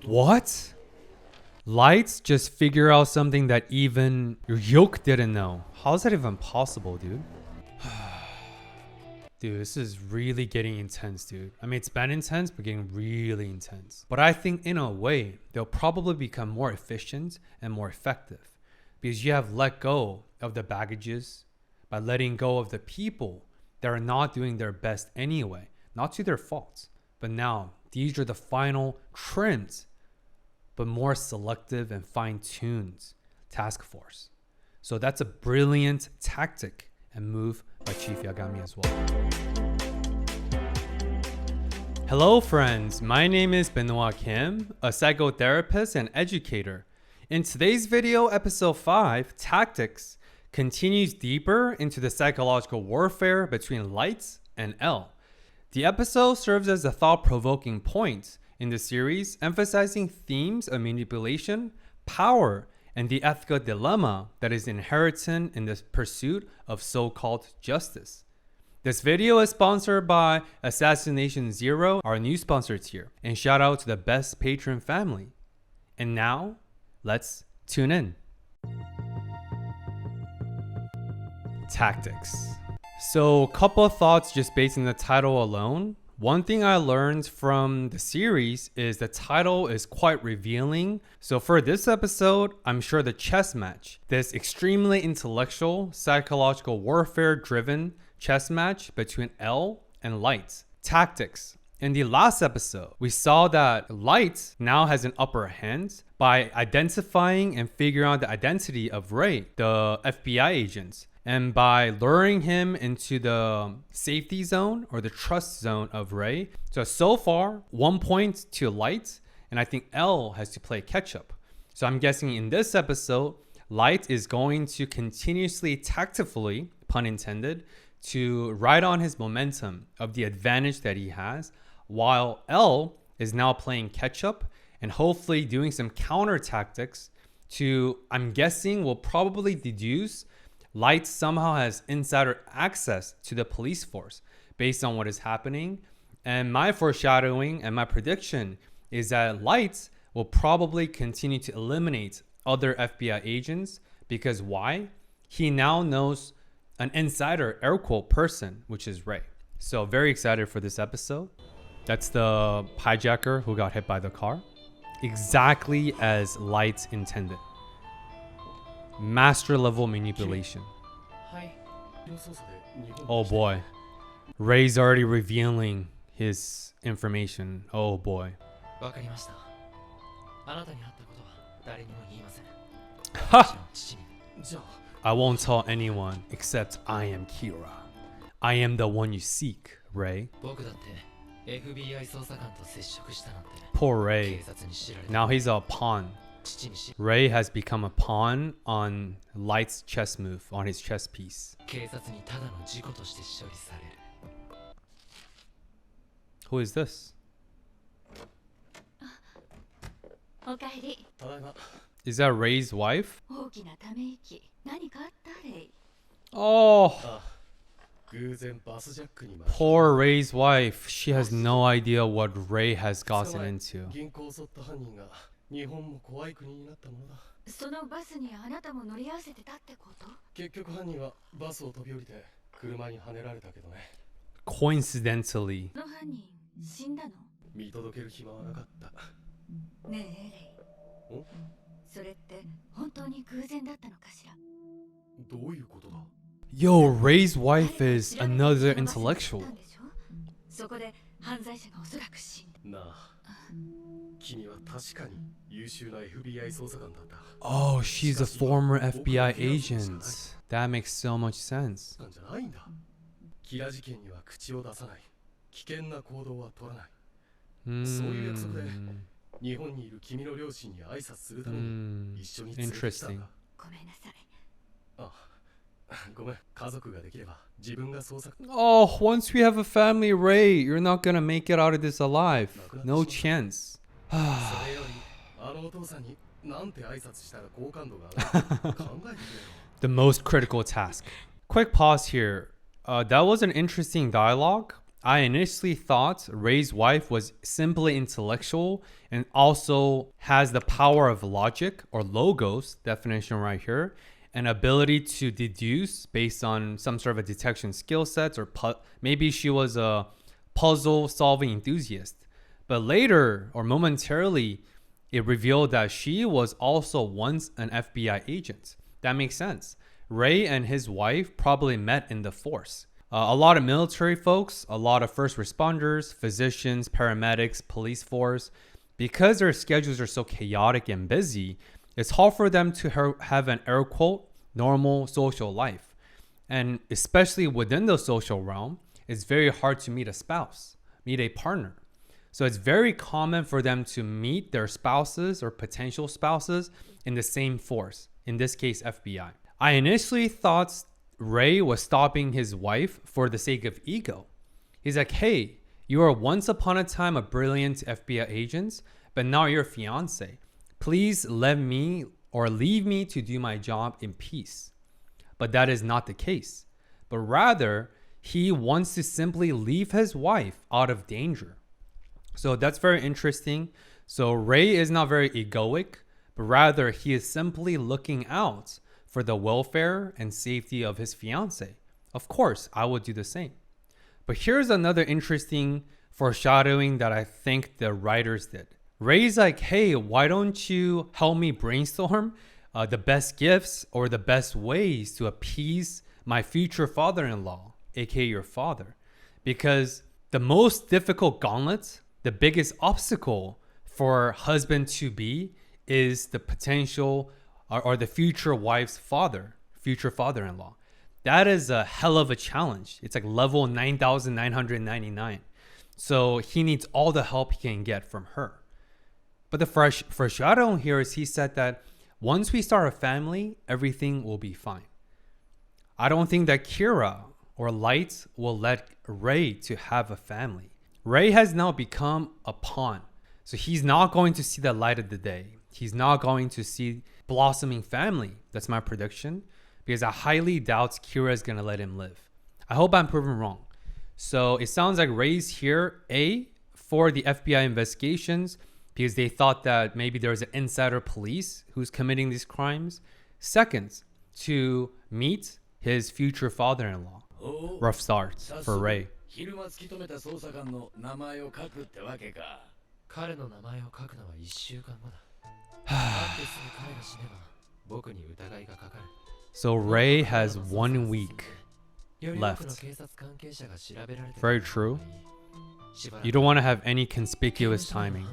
What? Lights just figure out something that even your yoke didn't know. How is that even possible, dude? Dude, this is really getting intense, dude. I mean, it's been intense, but getting really intense. But I think in a way, they'll probably become more efficient and more effective because you have let go of the baggages by letting go of the people that are not doing their best anyway, not to their faults. But now, these are the final trimmed, but more selective and fine-tuned task force. So that's a brilliant tactic and move by Chief Yagami as well. Hello friends, my name is Benoit Kim, a psychotherapist and educator. In today's video, episode 5, Tactics, continues deeper into the psychological warfare between Light and L. The episode serves as a thought-provoking point in the series, emphasizing themes of manipulation, power, and the ethical dilemma that is inherent in the pursuit of so-called justice. This video is sponsored by Assassination Zero, our new sponsor tier, and shout out to the best patron family. And now, let's tune in. Tactics. So, couple of thoughts just based on the title alone. One thing I learned from the series is the title is quite revealing. So for this episode, I'm sure the chess match, this extremely intellectual, psychological warfare driven chess match between L and Light. Tactics. In the last episode, we saw that Light now has an upper hand by identifying and figuring out the identity of Ray, the FBI agent, and by luring him into the safety zone or the trust zone of Ray. So far, 1 point to Light, and I think L has to play catch up. So I'm guessing in this episode, Light is going to continuously, tactfully, pun intended, to ride on his momentum of the advantage that he has, while L is now playing catch up and hopefully doing some counter tactics to, I'm guessing, will probably deduce Light somehow has insider access to the police force based on what is happening. And my foreshadowing and my prediction is that Light will probably continue to eliminate other FBI agents because why? He now knows an insider air quote person, which is Ray. So very excited for this episode. That's the hijacker who got hit by the car. Exactly as Light intended. Master level manipulation. Oh boy. Ray's already revealing his information. Oh boy. I won't tell anyone except I am Kira. I am the one you seek, Ray. Poor Ray. Now he's a pawn. Ray has become a pawn on Light's chess move, on his chess piece. Who is this? Is that Ray's wife? Oh, poor Ray's wife. She has no idea what Ray has gotten into. Coincidentally. Yo, Ray's wife is another intellectual. Oh, she's a former FBI agent. That makes so much sense. Interesting. Oh, once we have a family, Ray, you're not gonna make it out of this alive. No chance. The most critical task. Quick pause here. That was an interesting dialogue. I initially thought Ray's wife was simply intellectual and also has the power of logic or logos, definition right here, an ability to deduce based on some sort of a detection skill sets, or maybe she was a puzzle solving enthusiast. But later, or momentarily, it revealed that she was also once an FBI agent. That makes sense. Ray and his wife probably met in the force. A lot of military folks, a lot of first responders, physicians, paramedics, police force, because their schedules are so chaotic and busy, it's hard for them to have an air quote normal social life. And especially within the social realm, it's very hard to meet a spouse, meet a partner. So it's very common for them to meet their spouses or potential spouses in the same force, in this case, FBI. I initially thought Ray was stopping his wife for the sake of ego. He's like, hey, you were once upon a time a brilliant FBI agent, but now you're a fiance. Please let me or leave me to do my job in peace. But that is not the case. But rather, he wants to simply leave his wife out of danger. So that's very interesting. So Ray is not very egoic, but rather he is simply looking out for the welfare and safety of his fiance. Of course, I would do the same. But here's another interesting foreshadowing that I think the writers did. Ray's like, hey, why don't you help me brainstorm the best gifts or the best ways to appease my future father-in-law, aka your father? Because the most difficult gauntlet, the biggest obstacle for husband to be is the potential or the future wife's father, future father-in-law. That is a hell of a challenge. It's like level 9,999. So he needs all the help he can get from her. But the foreshadowing here is he said that once we start a family, everything will be fine. I don't think that Kira or Light will let Ray to have a family. Ray has now become a pawn. So he's not going to see the light of the day. He's not going to see blossoming family. That's my prediction. Because I highly doubt Kira is going to let him live. I hope I'm proven wrong. So it sounds like Ray's here, A, for the FBI investigations, because they thought that maybe there was an insider police who's committing these crimes. Second, to meet his future father-in-law. Rough start for Ray. 昼間突き止めた捜査官の名前を書くってわけか。彼の名前を書くのは1週間後だ。会ってすぐ彼が死ねば僕に疑いがかかる。So Ray has 1 week left. Very true. You don't want to have any conspicuous timing.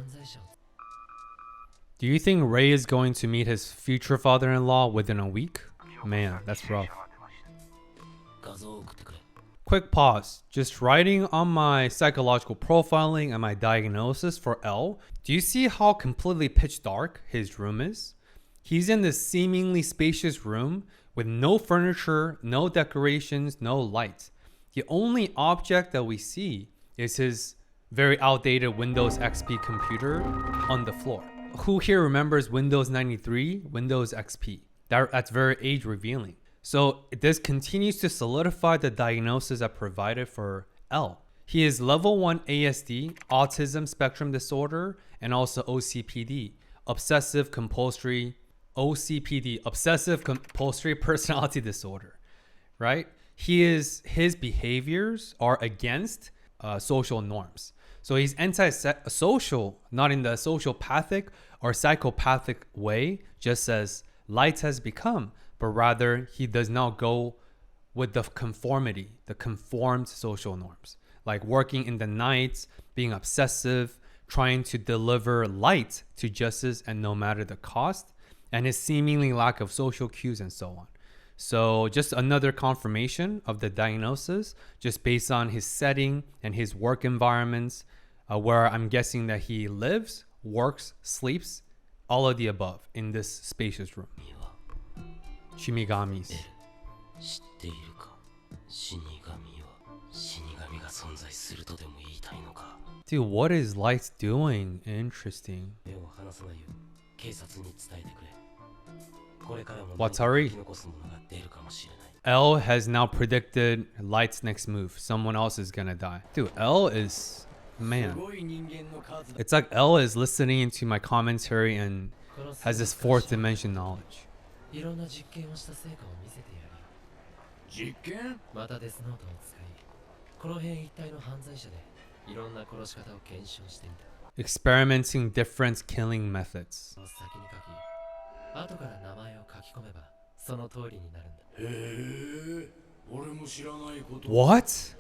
Do you think Ray is going to meet his future father-in-law within a week? Man, that's rough. Quick pause. Just writing on my psychological profiling and my diagnosis for L. Do you see how completely pitch dark his room is? He's in this seemingly spacious room with no furniture, no decorations, no lights. The only object that we see is his very outdated Windows XP computer on the floor. Who here remembers Windows 93, Windows XP? That's very age revealing. So this continues to solidify the diagnosis I provided for L. He is level 1 ASD, autism spectrum disorder, and also OCPD, obsessive compulsory personality disorder, right? His behaviors are against social norms. So he's anti-social, not in the sociopathic or psychopathic way, just as Light has become, but rather he does not go with the conformity, the conformed social norms, like working in the night, being obsessive, trying to deliver light to justice and no matter the cost, and his seemingly lack of social cues and so on. So just another confirmation of the diagnosis, just based on his setting and his work environments, where I'm guessing that he lives, works, sleeps, all of the above in this spacious room. Shinigamis. Dude, what is Light doing? Interesting. Watari. L has now predicted Light's next move. Someone else is gonna die. Dude, L is... Man. It's like L is listening to my commentary and has this fourth dimension knowledge. いろんな実験をした成果を見せてやるよ。実験？またデスノートを使い、この辺一帯の犯罪者でいろんな殺し方を検証してみた。Experimenting different killing methods. 先に書き、後から名前を書き込めばその通りになるんだ。へえ、俺も知らないこと。What?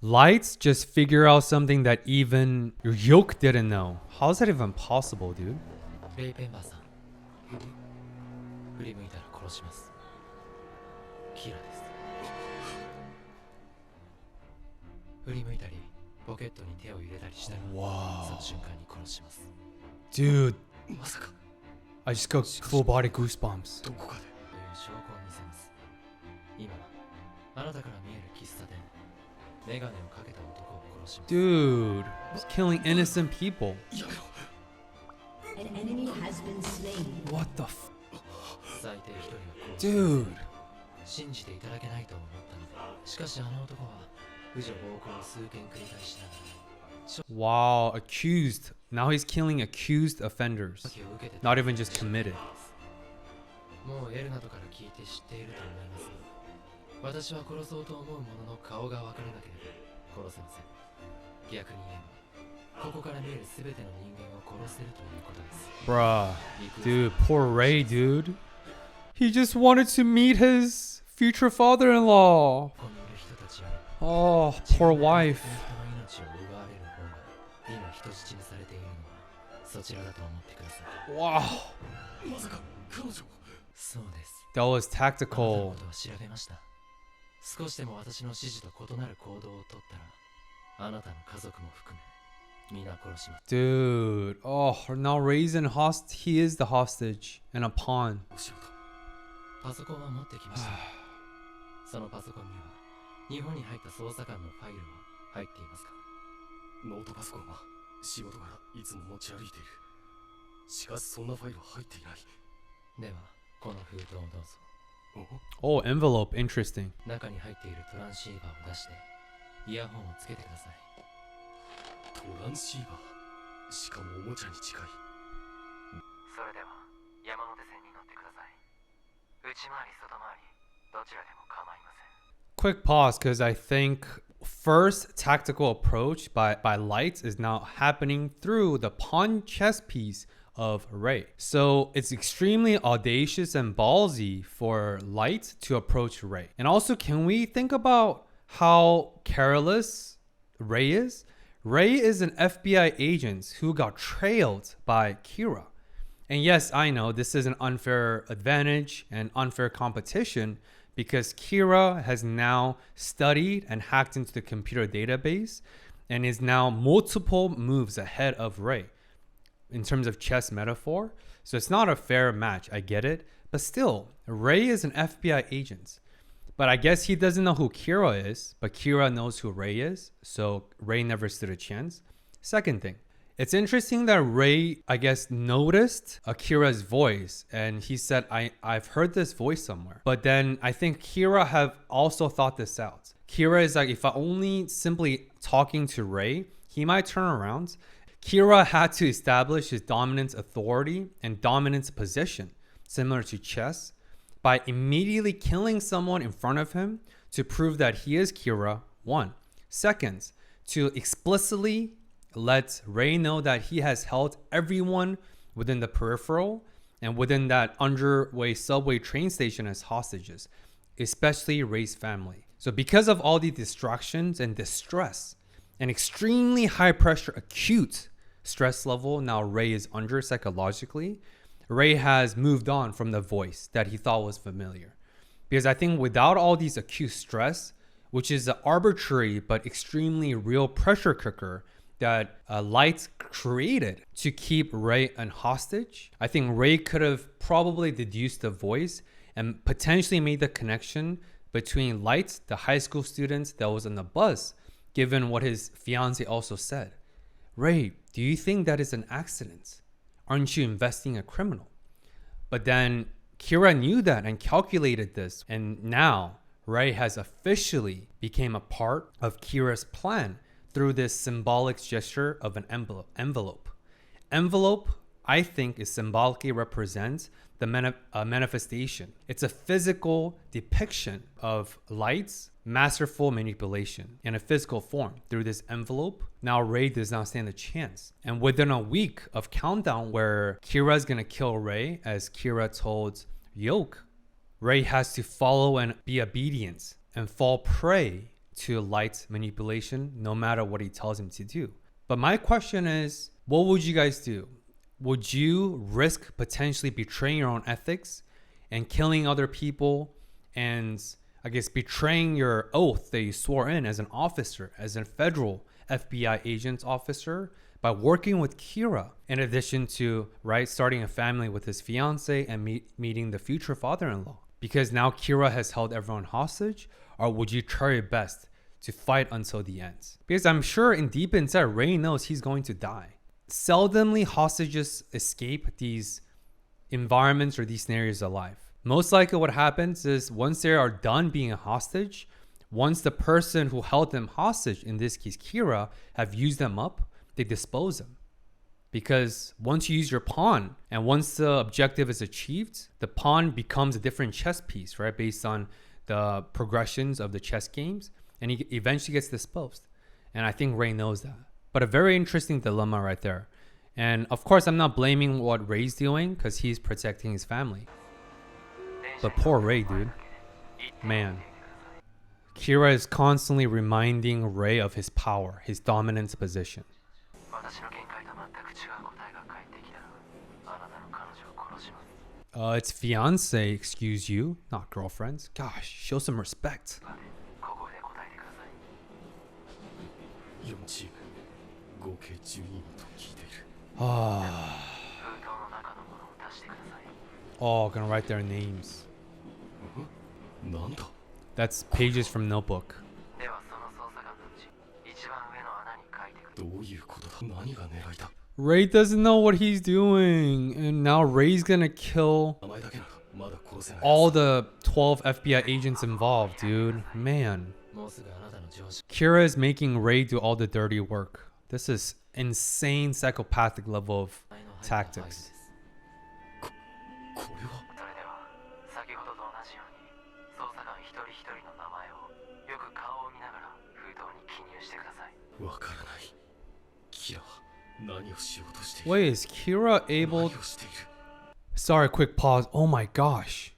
Lights just figure out something that even Ryuk didn't know. How is that even possible, dude? レイペンバーさん。振り向いたら殺します。キラです。振り向いたり、ポケットに手を入れたりしたら、その瞬間に殺します。Dude, まさか。I just got full body goosebumps. どこかでという証拠を見せます。今、あなたから見える喫茶店、メガネをかけた男を殺します。Dude, he's killing innocent people. An enemy has been slain. What the f... 最低一人は殺し Dude. 信じていただけないと思ったので、しかしあの男は婦女暴行を数件繰り返しながら Wow, accused. Now he's killing accused offenders. Not even just committed. もうエルナとから聞いて知っていると思いますが、私は殺そうと思う者の顔が分からなければ殺せません。逆に言えば、ここから見える全ての人間を殺せるということです。Bruh. Dude, poor Ray, dude. He just wanted to meet his future father-in-law. ここにいる人たちより Oh, poor wife. 人の命を奪われる方が今人質にされているのはそちらだと思ってください。 Wow. まさか彼女。そうです。 That was あなたの tactical. ことは調べました。少しでも私の指示と異なる行動をとったら、あなたの家族も含め皆殺します。 Dude. Oh, now Ray's in he is the hostage and a pawn. お仕事。パソコンは持ってきました。そのパソコンには日本に入った捜査官のファイルは入っていますか？ノートパソコンは仕事からいつも持ち歩いている。しかしそんなファイルは入っていない。ではこの封筒をどうぞ。 Oh, envelope. Interesting. 中に入っているトランシーバーを出してイヤホンをつけてください。トランシーバー、しかもおもちゃに近い。それでは山手線に乗ってください。内回り外回りどちらでも構いません。 Quick pause, because I think first tactical approach by Light is now happening through the pawn chess piece of Ray. So it's extremely audacious and ballsy for Light to approach Ray. And also, can we think about how careless Ray is? Ray is an FBI agent who got trailed by Kira. And yes, I know this is an unfair advantage and unfair competition because Kira has now studied and hacked into the computer database and is now multiple moves ahead of Ray in terms of chess metaphor. So it's not a fair match, I get it. But still, Ray is an FBI agent. But I guess he doesn't know who Kira is, but Kira knows who Ray is. So Ray never stood a chance. Second thing, it's interesting that Ray, I guess, noticed Akira's voice and he said, I've heard this voice somewhere. But then I think Kira have also thought this out. Kira is like, if I only simply talking to Ray, he might turn around. Kira had to establish his dominant authority and dominant position, similar to chess, by immediately killing someone in front of him to prove that he is Kira, one. Second, to explicitly let Ray know that he has held everyone within the peripheral and within that underway subway train station as hostages, especially Ray's family. So because of all these distractions and distress, an extremely high pressure, acute stress level now Ray is under psychologically, Ray has moved on from the voice that he thought was familiar. Because I think without all these acute stress, which is an arbitrary but extremely real pressure cooker that Light created to keep Ray an hostage, I think Ray could have probably deduced the voice and potentially made the connection between Light, the high school student that was on the bus, given what his fiance also said. Ray, do you think that is an accident? Aren't you investing a criminal? But then Kira knew that and calculated this, and now Rei has officially became a part of Kira's plan through this symbolic gesture of an envelope. Envelope, I think, is symbolically represents the manifestation. It's a physical depiction of Light's masterful manipulation in a physical form through this envelope. Now Rei does not stand a chance. And within a week of countdown where Kira is going to kill Rei, as Kira told Yoke, Rei has to follow and be obedient and fall prey to Light's manipulation no matter what he tells him to do. But my question is, what would you guys do? Would you risk potentially betraying your own ethics and killing other people and I guess betraying your oath that you swore in as an officer, as a federal FBI agent officer, by working with Kira, in addition to starting a family with his fiance and meeting the future father-in-law? Because now Kira has held everyone hostage, or would you try your best to fight until the end? Because I'm sure in deep inside, Rei knows he's going to die. Seldomly hostages escape these environments or these scenarios alive. Most likely what happens is once they are done being a hostage, once the person who held them hostage, in this case Kira, have used them up, they dispose them. Because once you use your pawn and once the objective is achieved, the pawn becomes a different chess piece, right? Based on the progressions of the chess games, and he eventually gets disposed. And I think Rei knows that. But a very interesting dilemma right there. And of course, I'm not blaming what Rei's doing because he's protecting his family. But poor Rei, dude. Man. Kira is constantly reminding Rei of his power, his dominance position. It's fiance, excuse you, not girlfriends. Gosh, show some respect. 4チーム合計12人と聞いている。 Oh, gonna write their names. なんだ That's pages from notebook. どういうことだ何が狙いだ Rei doesn't know what he's doing. And now Rei's gonna kill 名前だけならまだ殺せない all the 12 FBI agents involved, dude. Man. Kira is making Rei do all the dirty work. This is insane psychopathic level of tactics. これは先ほどと同じように捜査官一人一人の名前をよく顔を見ながら封筒に記入してください。わからないキラは何をしようとしている Wait, is Kira able... 何をしている Sorry, quick pause. Oh my gosh.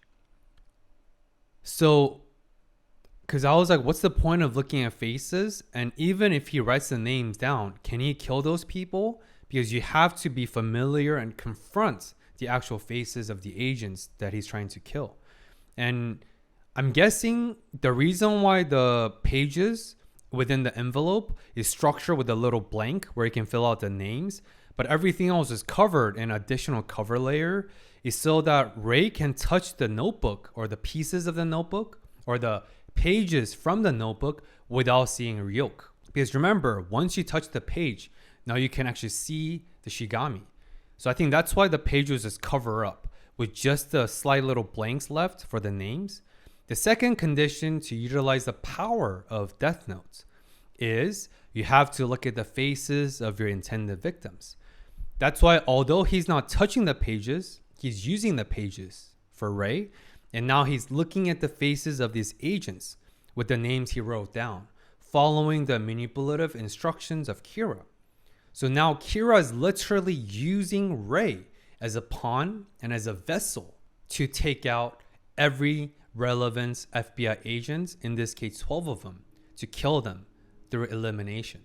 So, because I was like, what's the point of looking at faces? And even if he writes the names down, can he kill those people? Because you have to be familiar and confront the actual faces of the agents that he's trying to kill. And I'm guessing the reason why the pages within the envelope is structured with a little blank where you can fill out the names, but everything else is covered in additional cover layer is so that Rei can touch the notebook or the pieces of the notebook or the pages from the notebook without seeing Ryuk. Because remember, once you touch the page, now you can actually see the Shigami. So I think that's why the page was just cover up with just the slight little blanks left for the names. The second condition to utilize the power of Death Notes is you have to look at the faces of your intended victims. That's why although he's not touching the pages, he's using the pages for Rei. And now he's looking at the faces of these agents with the names he wrote down, following the manipulative instructions of Kira. So now Kira is literally using Rei as a pawn and as a vessel to take out every relevant FBI agent, in this case 12 of them, to kill them through elimination.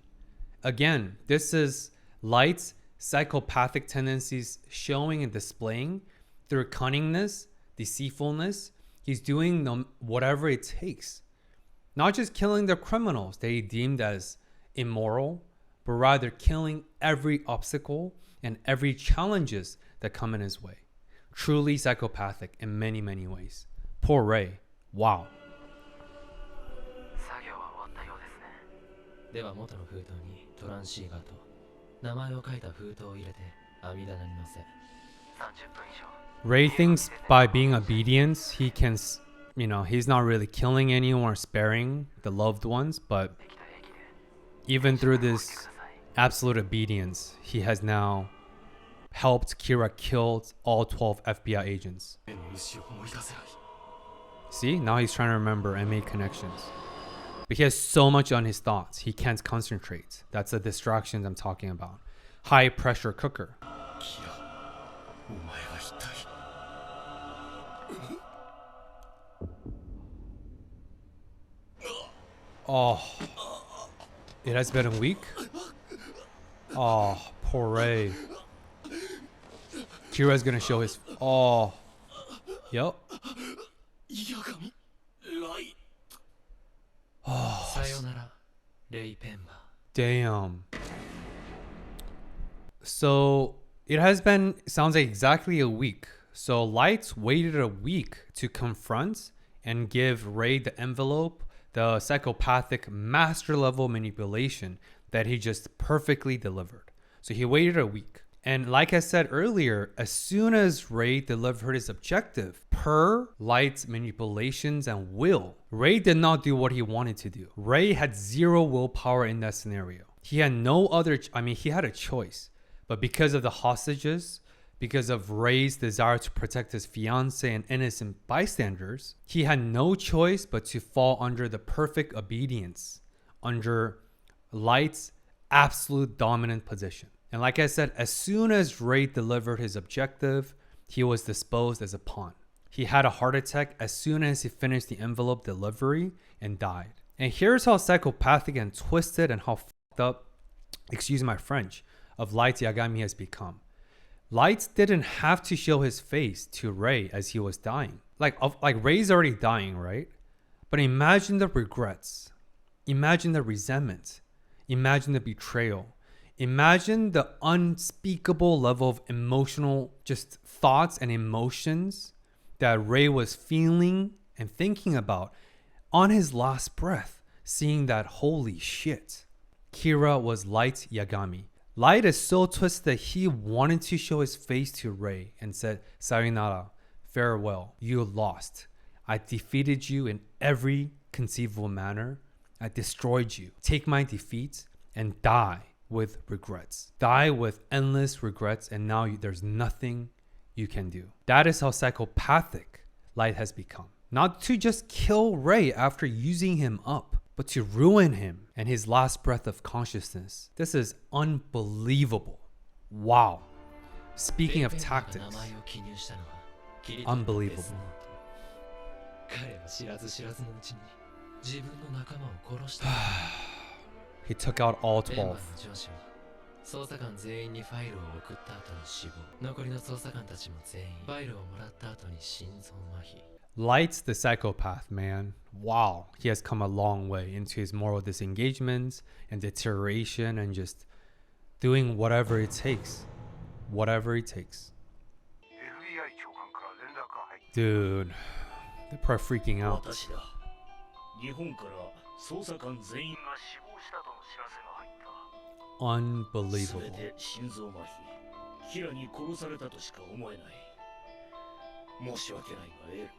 Again, this is Light's psychopathic tendencies showing and displaying through cunningness, deceitfulness. He's doing whatever it takes. Not just killing the criminals that he deemed as immoral, but rather killing every obstacle and every challenges that come in his way. Truly psychopathic in many, many ways. Poor Rei. Wow. 作業は終わったようですね。では元の封筒にトランシーバーと名前を書いた封筒を入れて網棚に乗せ30分以上 Ray thinks by being obedient, he can, he's not really killing anyone or sparing the loved ones, but できた兵器で even through this absolute obedience, he has now helped Kira kill all 12 FBI agents. 目の虫を思い出せない See, now he's trying to remember and make connections. But he has so much on his thoughts, he can't concentrate. That's the distractions I'm talking about. High pressure cooker. キラお前は一体 Oh, it has been a week? Oh, poor Ray. Kira's gonna show his. Oh, yep. 八神ライ さよならレイ・ペンバ Damn. So it has been, sounds like exactly a week. So Light waited a week to confront and give Ray the envelope, the psychopathic master level manipulation that he just perfectly delivered. So he waited a week. And like I said earlier, as soon as Ray delivered his objective, per Light's manipulations and will, Ray did not do what he wanted to do. Ray had zero willpower in that scenario. He had no other, he had a choice. But because of the hostages, because of Ray's desire to protect his fiance and innocent bystanders, he had no choice but to fall under the perfect obedience, under Light's absolute dominant position. And like I said, as soon as Ray delivered his objective, he was disposed as a pawn. He had a heart attack as soon as he finished the envelope delivery and died. And here's how psychopathic and twisted and how fucked up, excuse my French, of Light Yagami has become. Light didn't have to show his face to Ray as he was dying. Like Ray's already dying, right? But imagine the regrets. Imagine the resentment. Imagine the betrayal. Imagine the unspeakable level of emotional just thoughts and emotions that Ray was feeling and thinking about on his last breath, seeing that holy shit. Kira was Light Yagami. Light is so twisted that he wanted to show his face to Ray and said, "Sayonara, farewell, you lost. I defeated you in every conceivable manner. I destroyed you. Take my defeat and die with regrets. Die with endless regrets, and now there's nothing you can do." That is how psychopathic Light has become. Not to just kill Ray after using him up, but to ruin him and his last breath of consciousness. This is unbelievable. Wow. Speaking of 名 tactics, 前を記入したのはキリト unbelievable. デスノート彼は知らず知らずのうちに自分の仲間を殺した He took out all ペンバの 12. 上司は捜査官全員にファイルを送った後に死亡残りの捜査官たちも全員ファイルをもらった後に心臓麻痺 Light's the psychopath, man. Wow. He has come a long way into his moral disengagements and deterioration and just doing whatever it takes. Whatever it takes. Dude, they're probably freaking out. 私だ。日本から捜査官全員が死亡したとの知らせが入った。 Unbelievable. 全て心臓麻痺。キラに殺されたとしか思えない。申し訳ないがエール。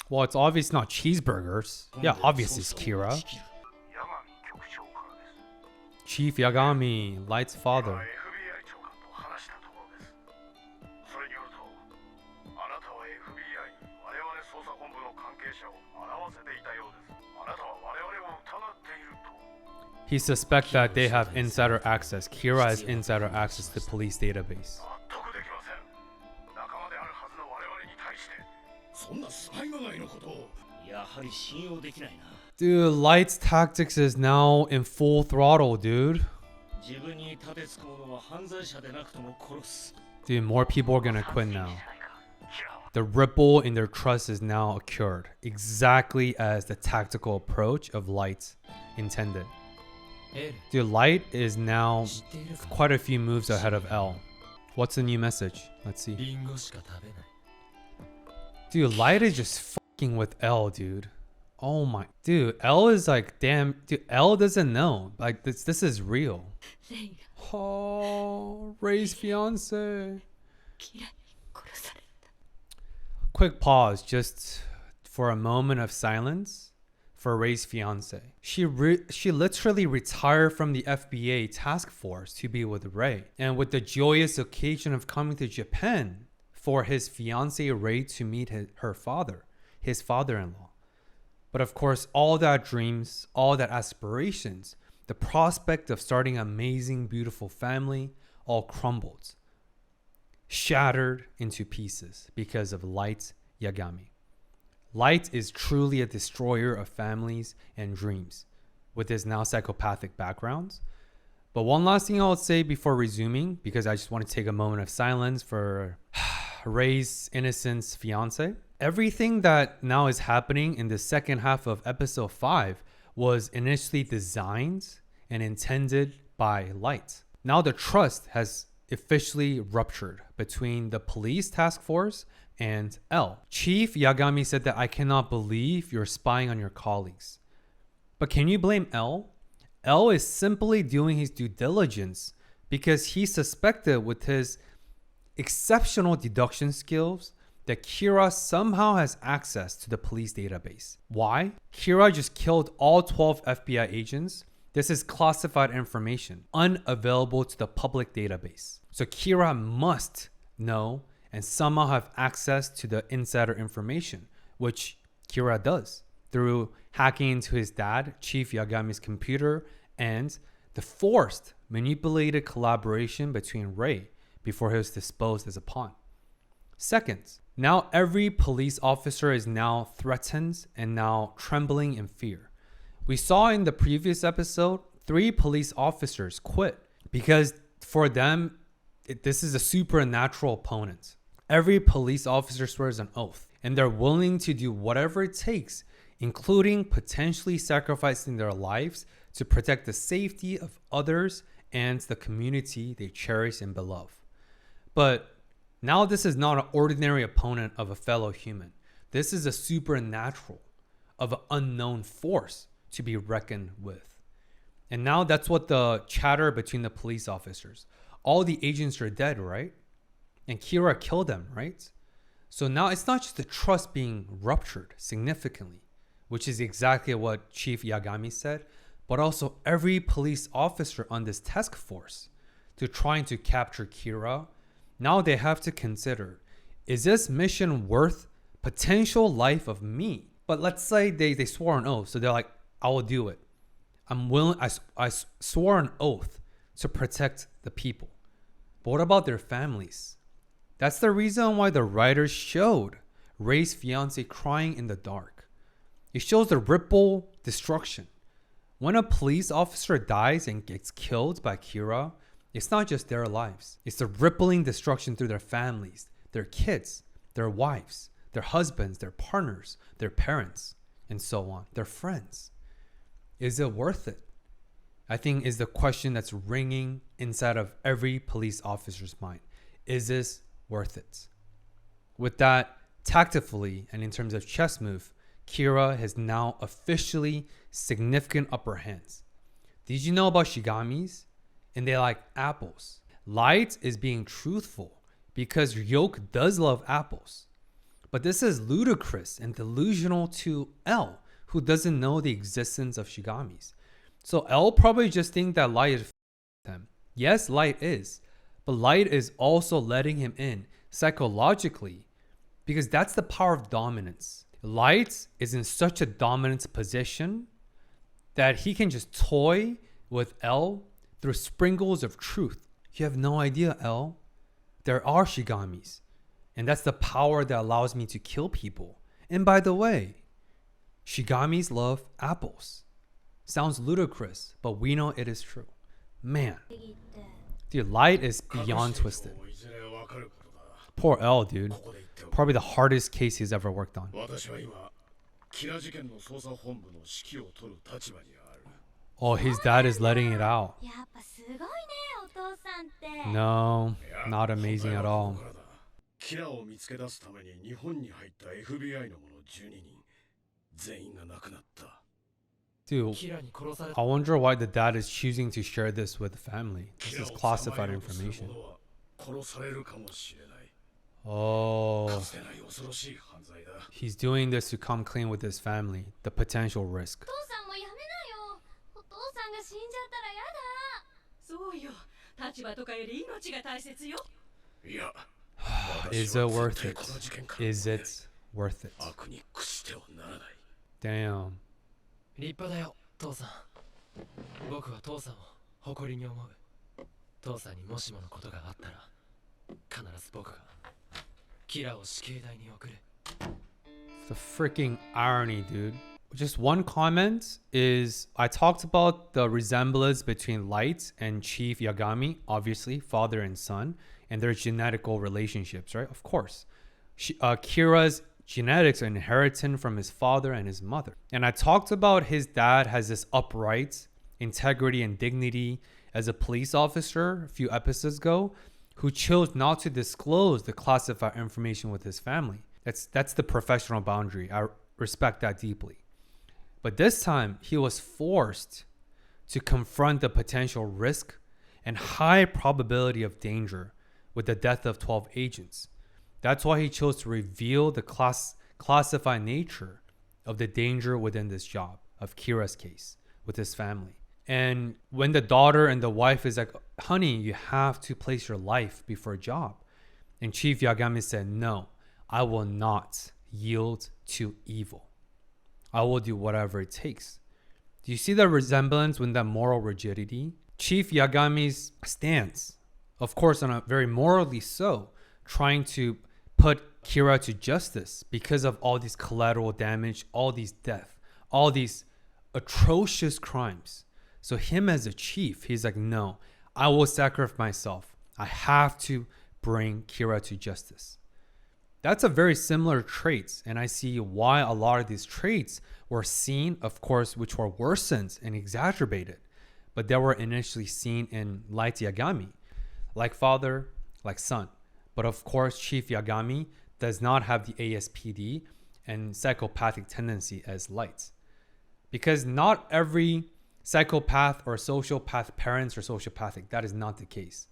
Well, it's obvious not cheeseburgers. Yeah, obviously it's Kira. ヤガミ局長からです。 Chief Yagami, Light's father. FBI 長官と話したところです。それによると、あなたは FBI に我々捜査本部の関係者を洗わせていたようです。あなたは我々を疑っていると。 He suspects that they have insider access. Kira has insider access to the police database. 納得できません。仲間であるはずの我々に対して。そんなスパイまがいのことを。やはり信用できないな。 Dude, Light's tactics is now in full throttle, dude. 自分に立てつく者は犯罪者でなくとも殺す。 Dude, more people are gonna quit now. The ripple in their trust is now occurred, exactly as the tactical approach of Light intended. エール Dude, Light is now 知っているか quite a few moves ahead of L. What's the new message? Let's see. リンゴしか食べない Dude, Light is just fucking with L, dude. Oh my, dude, L is like, damn, dude, L doesn't know. Like, this is real. レイが Oh, Ray's fiance. キラに quick pause just for a moment of silence for Ray's fiance. She literally retired from the FBI task force to be with Ray. And with the joyous occasion of coming to Japan for his fiance Ray to meet her father, his father-in-law. But of course, all that dreams, all that aspirations, the prospect of starting an amazing, beautiful family all crumbled, shattered into pieces because of Light Yagami. Light is truly a destroyer of families and dreams with his now psychopathic background. But one last thing I'll say before resuming, because I just want to take a moment of silence for Ray's innocent fiance. Everything that now is happening in the second half of episode 5 was initially designed and intended by Light. Now the trust has officially ruptured between the police task force and L. Chief Yagami said that I cannot believe you're spying on your colleagues. But can you blame L? L is simply doing his due diligence because he suspected with his exceptional deduction skills that Kira somehow has access to the police database. Why? Kira just killed all 12 FBI agents. This is classified information, unavailable to the public database. So Kira must know and somehow have access to the insider information, which Kira does through hacking into his dad, Chief Yagami's computer, and the forced, manipulated collaboration between Ray before he was disposed as a pawn. Second, now every police officer is now threatened and now trembling in fear. We saw in the previous episode, 3 police officers quit because for them, this is a supernatural opponent. Every police officer swears an oath and they're willing to do whatever it takes, including potentially sacrificing their lives to protect the safety of others and the community they cherish and beloved. But now this is not an ordinary opponent of a fellow human. This is a supernatural of an unknown force to be reckoned with. And now that's what the chatter between the police officers. All the agents are dead, right? And Kira killed them, right? So now it's not just the trust being ruptured significantly, which is exactly what Chief Yagami said, but also every police officer on this task force to trying to capture Kira. Now they have to consider, is this mission worth potential life of me? But let's say they swore an oath. So they're like, I will do it. I'm willing. I swore an oath to protect the people. But what about their families? That's the reason why the writers showed Ray's fiance crying in the dark. It shows the ripple destruction. When a police officer dies and gets killed by Kira, it's not just their lives. It's the rippling destruction through their families, their kids, their wives, their husbands, their partners, their parents, and so on, their friends. Is it worth it? I think is the question that's ringing inside of every police officer's mind. Is this worth it? With that, tactically and in terms of chess move, Kira has now officially significant upper hands. Did you know about Shigamis? And they like apples. Light is being truthful because Yoke does love apples. But this is ludicrous and delusional to L, who doesn't know the existence of Shigamis. So L probably just think that Light is him. Yes, Light is. But Light is also letting him in psychologically because that's the power of dominance. Light is in such a dominant position that he can just toy with L through sprinkles of truth. You have no idea, L. There are Shigamis. And that's the power that allows me to kill people. And by the way, Shigamis love apples. Sounds ludicrous, but we know it is true. Man. Dude, Light is beyond twisted. Poor L, dude. Probably the hardest case he's ever worked on. Oh, his dad is letting it out. No, not amazing at all. Dude, I wonder why the dad is choosing to share this with the family. This is classified information. Oh, かつてない恐ろしい犯罪だ。 he's doing this to come clean with his family. The potential risk. 父さんもやめなよ。お父さんが死んじゃったらやだ。そうよ。立場とかより命が大切よ。いや、 Is it worth 私は絶対 it? この事件から Is it worth it? 悪に屈してはならない。 Damn. 立派だよ父さん。僕は父さんを誇りに思う。父さんにもしものことがあったら必ず僕がキラを死刑台に送る。 The freaking irony, dude. Just one comment is I talked about the resemblance between Light and Chief Yagami, obviously, father and son, and their genetical relationships, right? Of course. Kira's genetics are inherited from his father and his mother. And I talked about his dad has this upright integrity and dignity as a police officer a few episodes ago, who chose not to disclose the classified information with his family. That's the professional boundary. I respect that deeply. But this time, he was forced to confront the potential risk and high probability of danger with the death of 12 agents. That's why he chose to reveal the classified nature of the danger within this job, of Kira's case, with his family. And when the daughter and the wife is like, honey, you have to place your life before a job. And Chief Yagami said, no, I will not yield to evil. I will do whatever it takes. Do you see the resemblance with that moral rigidity? Chief Yagami's stance, of course, on a very morally so, trying to put Kira to justice because of all these collateral damage, all these death, all these atrocious crimes. So him as a chief, he's like, no, I will sacrifice myself. I have to bring Kira to justice. That's a very similar traits, and I see why a lot of these traits were seen, of course, which were worsened and exacerbated, but they were initially seen in Light Yagami, like father, like son. But of course, Chief Yagami does not have the ASPD and psychopathic tendency as Light, because not every psychopath or sociopath parents are sociopathic. That is not the case.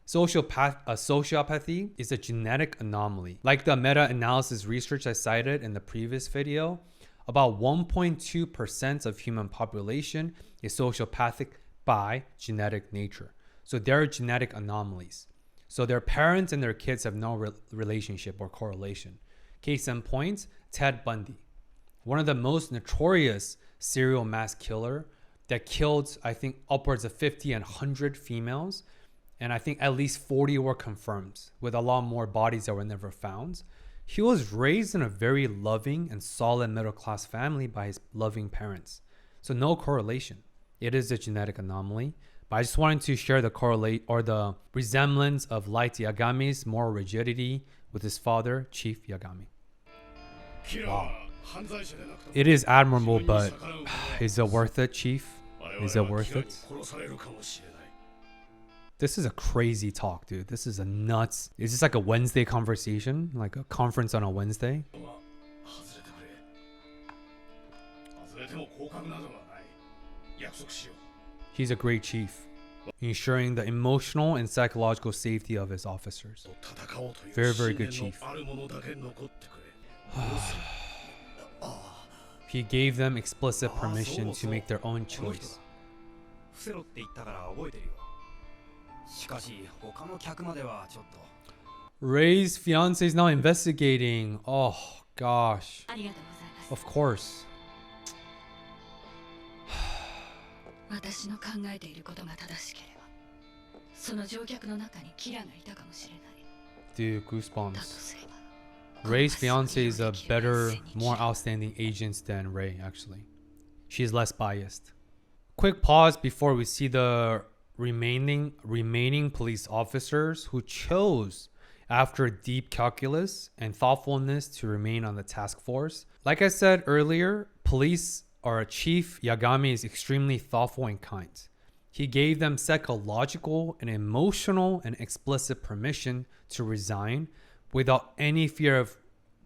Sociopathy is a genetic anomaly. Like the meta-analysis research I cited in the previous video, about 1.2% of human population is sociopathic by genetic nature. So they're genetic anomalies. So their parents and their kids have no relationship or correlation. Case in point, Ted Bundy, one of the most notorious serial mass killer that killed, I think, upwards of 50 and 100 females. And I think at least 40 were confirmed, with a lot more bodies that were never found. He was raised in a very loving and solid middle-class family by his loving parents. So no correlation. It is a genetic anomaly. But I just wanted to share the correlate or the resemblance of Light Yagami's moral rigidity with his father, Chief Yagami. Wow. It is admirable, but is it worth it, Chief? Is it worth it? This is a crazy talk, dude. This is a nuts. Is this like a Wednesday conversation? Like a conference on a Wednesday? He's a great chief, ensuring the emotional and psychological safety of his officers. Very, very good chief. He gave them explicit permission to make their own choice. Ray's fiance is now investigating. Oh gosh. ありがとうございます。 Of course. 私の考えていることが正しければ、その乗客の中にキラがいたかもしれない。 Dude, だと goosebumps. すれば、 Ray's fiance is a better, more outstanding agent than Ray, actually. She's less biased. Quick pause before we see the remaining police officers who chose, after deep calculus and thoughtfulness, to remain on the task force. Like I said earlier, police or Chief Yagami is extremely thoughtful and kind. He gave them psychological and emotional and explicit permission to resign without any fear of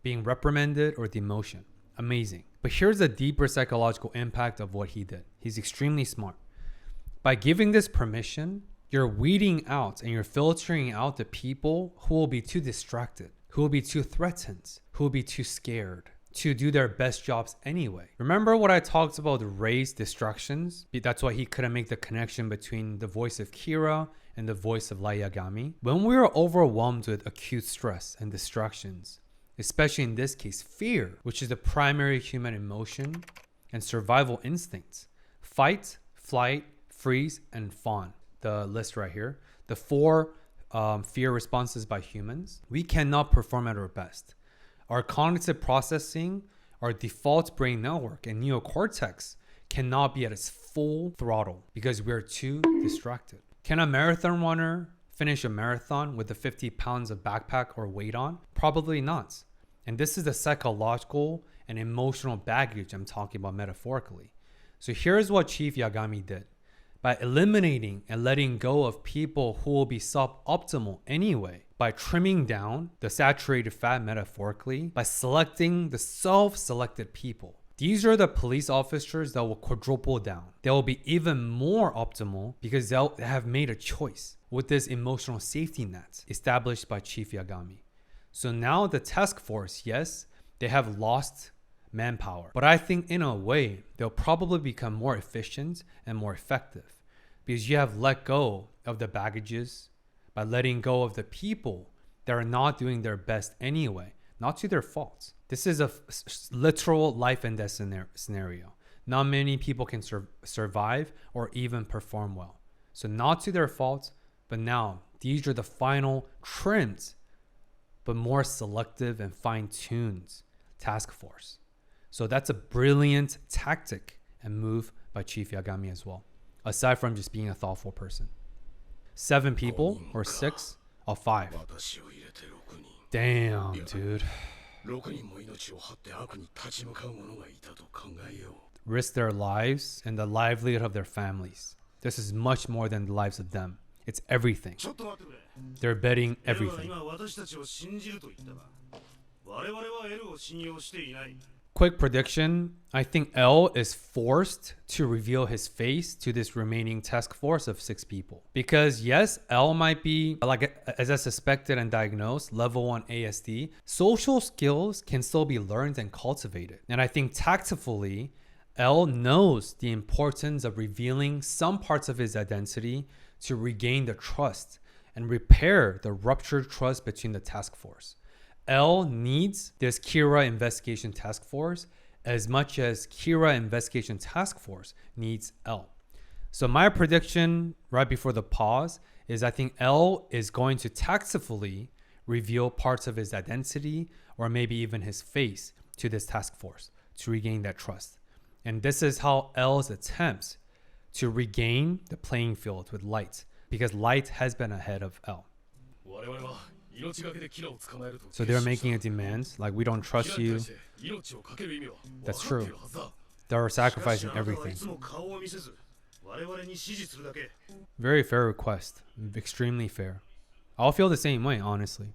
being reprimanded or demotion. Amazing. But here's the deeper psychological impact of what he did. He's extremely smart. By giving this permission, you're weeding out and you're filtering out the people who will be too distracted who will be too threatened, who will be too scared to do their best jobs anyway. Remember what I talked about Rei's distractions? That's why he couldn't make the connection between the voice of Kira and the voice of Light Yagami. When we are overwhelmed with acute stress and distractions, especially in this case, fear, which is the primary human emotion and survival instincts, fight, flight, freeze, and fawn, the list right here, the four fear responses by humans, we cannot perform at our best. Our cognitive processing, our default brain network, and neocortex cannot be at its full throttle because we're too distracted. Can a marathon runner finish a marathon with the 50 pounds of backpack or weight on? Probably not. And this is the psychological and emotional baggage I'm talking about metaphorically. So here's what Chief Yagami did. By eliminating and letting go of people who will be suboptimal anyway, by trimming down the saturated fat metaphorically, by selecting the self-selected people. These are the police officers that will quadruple down. They will be even more optimal because they'll have made a choice with this emotional safety net established by Chief Yagami. So now the task force, yes, they have lost manpower, but I think in a way, they'll probably become more efficient and more effective because you have let go of the baggages by letting go of the people that are not doing their best anyway, not to their faults. This is a literal life and death scenario. Not many people can survive or even perform well. So not to their fault, but now these are the final trimmed, but more selective and fine-tuned task force. So that's a brilliant tactic and move by Chief Yagami as well, aside from just being a thoughtful person. 7 people or 6 or 5. Damn, dude. Risk their lives and the livelihood of their families. This is much more than the lives of them. It's everything. They're betting everything. Quick prediction. I think L is forced to reveal his face to this remaining task force of 6 people. Because yes, L might be, like as I suspected and diagnosed, level 1 ASD. Social skills can still be learned and cultivated. And I think tactfully, L knows the importance of revealing some parts of his identity to regain the trust and repair the ruptured trust between the task force. L needs this Kira investigation task force as much as Kira investigation task force needs L. So my prediction right before the pause is I think L is going to tactfully reveal parts of his identity or maybe even his face to this task force to regain that trust. And this is how L's attempts to regain the playing field with Light, because Light has been ahead of L. So they're making a demand, like, we don't trust you. That's true. They're sacrificing everything. Very fair request. Extremely fair. I'll feel the same way, honestly.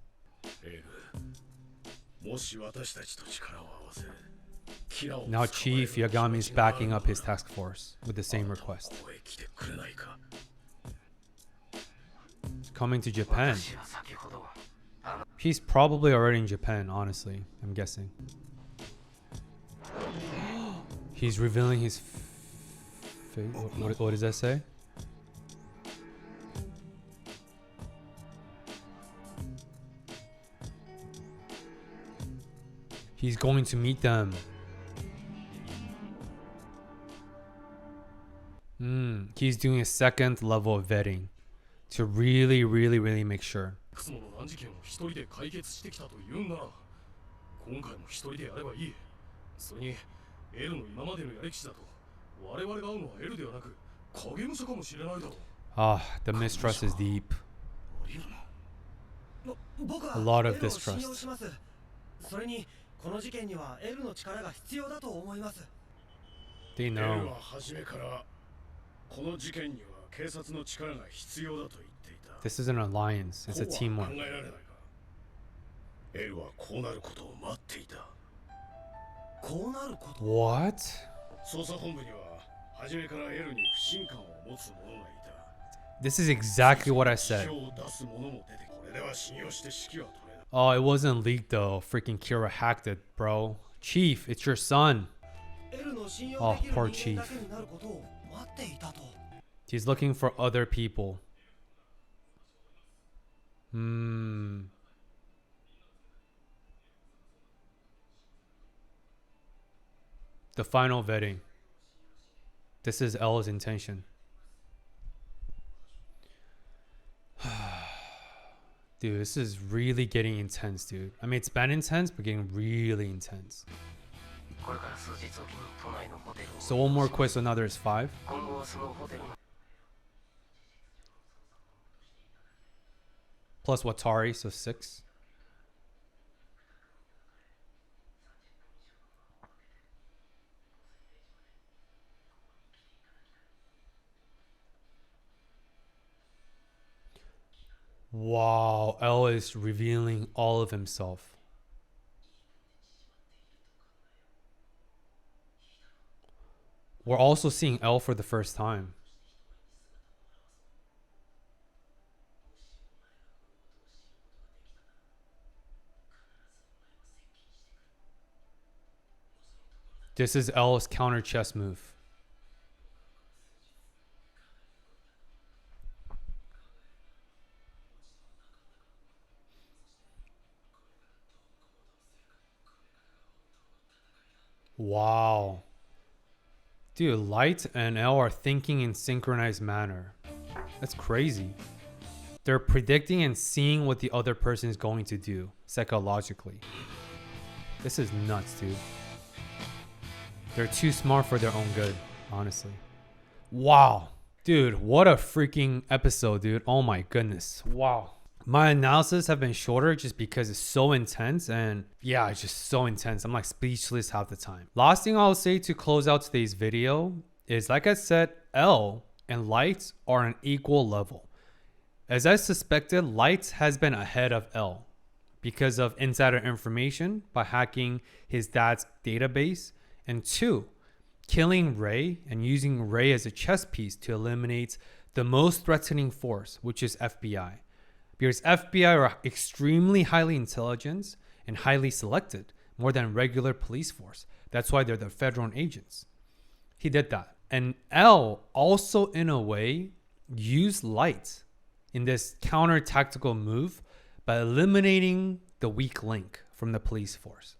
Now Chief Yagami is backing up his task force with the same request. Coming to Japan. He's probably already in Japan, honestly. I'm guessing. He's revealing his face. What does that say? He's going to meet them. He's doing a second level of vetting to really make sure. The mistrust is deep. A lot of distrust. They know. This is an alliance. It's a teamwork. What? This is exactly what I said. Oh, it wasn't leaked though. Freaking Kira hacked it, bro. Chief, it's your son. Oh, poor Chief. He's looking for other people. The final vetting. This is L's intention. Dude, this is really getting intense, dude. I mean, it's been intense, but getting really intense. So one more quiz, so now there's 5. Plus Watari, so 6. Wow, L is revealing all of himself. We're also seeing L for the first time. This is L's counter chess move. Wow. Dude, Light and L are thinking in synchronized manner. That's crazy. They're predicting and seeing what the other person is going to do psychologically. This is nuts, dude. They're too smart for their own good, honestly. Wow. Dude, what a freaking episode, dude. Oh my goodness. Wow. My analysis have been shorter just because it's so intense, and yeah, it's just so intense. I'm like speechless half the time. Last thing I'll say to close out today's video is, like I said, L and Light are on an equal level. As I suspected, Light has been ahead of L because of insider information by hacking his dad's database, and 2, killing Ray and using Ray as a chess piece to eliminate the most threatening force, which is FBI. Because FBI are extremely highly intelligent and highly selected, more than regular police force. That's why they're the federal agents. He did that. And L also, in a way, used Light in this counter-tactical move by eliminating the weak link from the police force.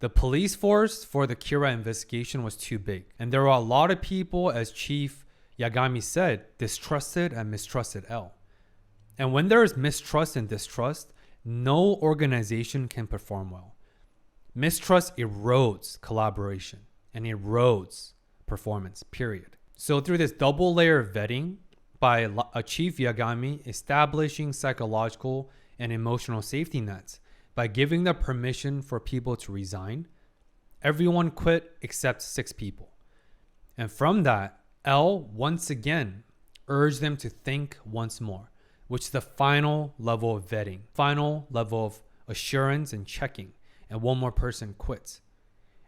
The police force for the Kira investigation was too big. And there were a lot of people, as Chief Yagami said, distrusted and mistrusted L. And when there is mistrust and distrust, no organization can perform well. Mistrust erodes collaboration and erodes performance, period. So through this double layer of vetting by Chief Yagami establishing psychological and emotional safety nets by giving the permission for people to resign, everyone quit except 6 people. And from that, L once again urged them to think once more, which is the final level of vetting, final level of assurance and checking, and one more person quits.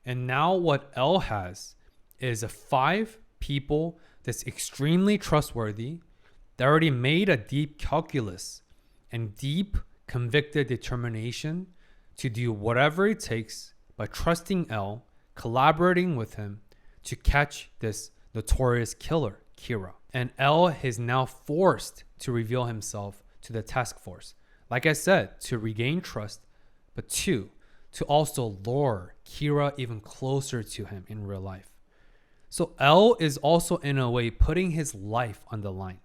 And now what L has is a 5 people that's extremely trustworthy, that already made a deep calculus and deep convicted determination to do whatever it takes by trusting L, collaborating with him to catch this notorious killer, Kira. And L is now forced to reveal himself to the task force. Like I said, to regain trust, but 2, to also lure Kira even closer to him in real life. So L is also in a way putting his life on the line.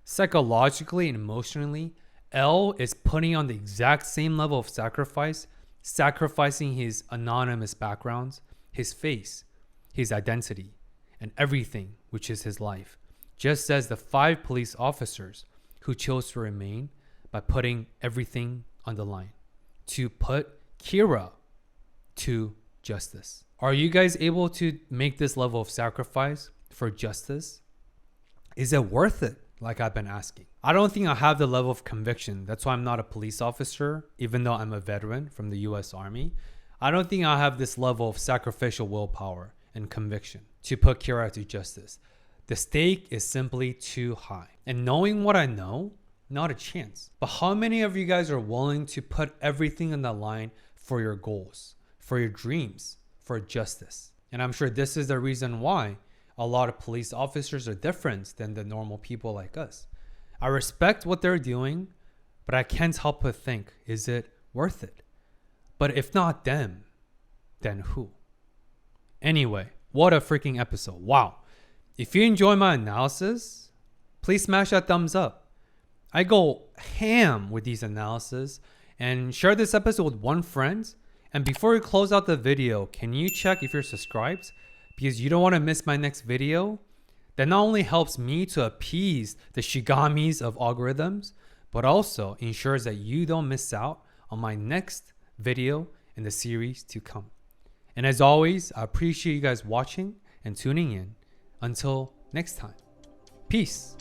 Psychologically and emotionally, L is putting on the exact same level of sacrifice, sacrificing his anonymous backgrounds, his face, his identity, and everything, which is his life, just as the 5 police officers who chose to remain by putting everything on the line to put Kira to justice. Are you guys able to make this level of sacrifice for justice? Is it worth it? Like I've been asking. I don't think I have the level of conviction. That's why I'm not a police officer, even though I'm a veteran from the US Army. I don't think I have this level of sacrificial willpower and conviction to put Kira to justice. The stake is simply too high. And knowing what I know, Not a chance. But how many of you guys are willing to put everything on the line for your goals, for your dreams, for justice? And I'm sure this is the reason why a lot of police officers are different than the normal people like us. I respect what they're doing, but I can't help but think, is it worth it? But if not them, then who? Anyway, what a freaking episode. Wow. If you enjoy my analysis, please smash that thumbs up. I go ham with these analyses, and share this episode with one friend. And before we close out the video, can you check if you're subscribed? Because you don't want to miss my next video. That not only helps me to appease the shigamis of algorithms, but also ensures that you don't miss out on my next video in the series to come. And as always, I appreciate you guys watching and tuning in. Until next time, peace.